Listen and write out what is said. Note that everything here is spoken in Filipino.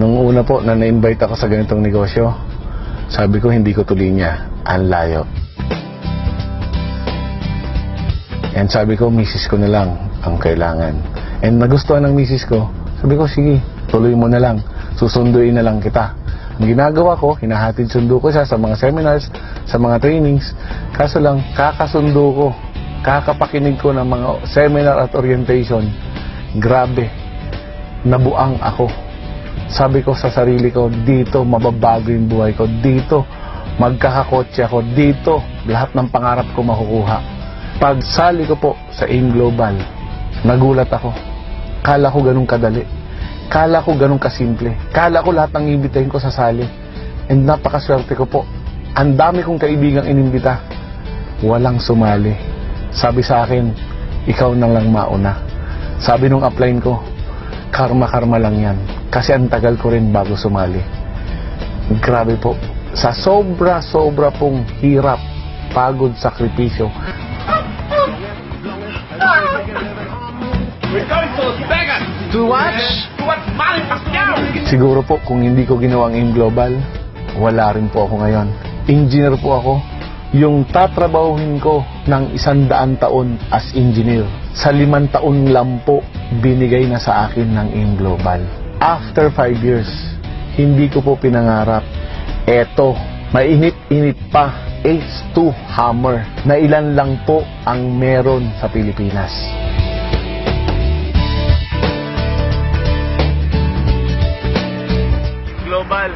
Nung una po na na-invite ako sa ganitong negosyo, sabi ko hindi ko tuloy niya, ang layo. And sabi ko, misis ko na lang ang kailangan. And nagustuhan ng misis ko, sabi ko, sige, tuloy mo na lang, susunduin na lang kita. Ang ginagawa ko, hinahatid sundo ko siya sa mga seminars, sa mga trainings. Kaso lang, kakasundo ko, kakapakinig ko ng mga seminar at orientation. Grabe, nabuang ako. Sabi ko sa sarili ko, dito mababago yung buhay ko. Dito, magkakakotse ako. Dito, lahat ng pangarap ko makukuha. Pagsali ko po sa AIM Global, nagulat ako. Kala ko ganun kadali. Kala ko ganun kasimple. Kala ko lahat ng ibitahin ko sasali. And napakaswerte ko po. Ang dami kong kaibigang inimbita. Walang sumali. Sabi sa akin, ikaw na lang mauna. Sabi nung upline ko, karma-karma lang yan. Kasi ang tagal ko rin bago sumali. Grabe po. Sa sobra-sobra pong hirap, pagod, sakripisyo. To watch? To watch Manny Pacquiao! Siguro po, kung hindi ko ginawang AIM Global, wala rin po ako ngayon. Engineer po ako. Yung tatrabahuhin ko ng 100 taon as engineer, sa 5 taon lang po, binigay na sa akin ng AIM Global. After 5 years, hindi ko po pinangarap. Eto, mainit-init pa, H2 Hammer, na ilan lang po ang meron sa Pilipinas. Global.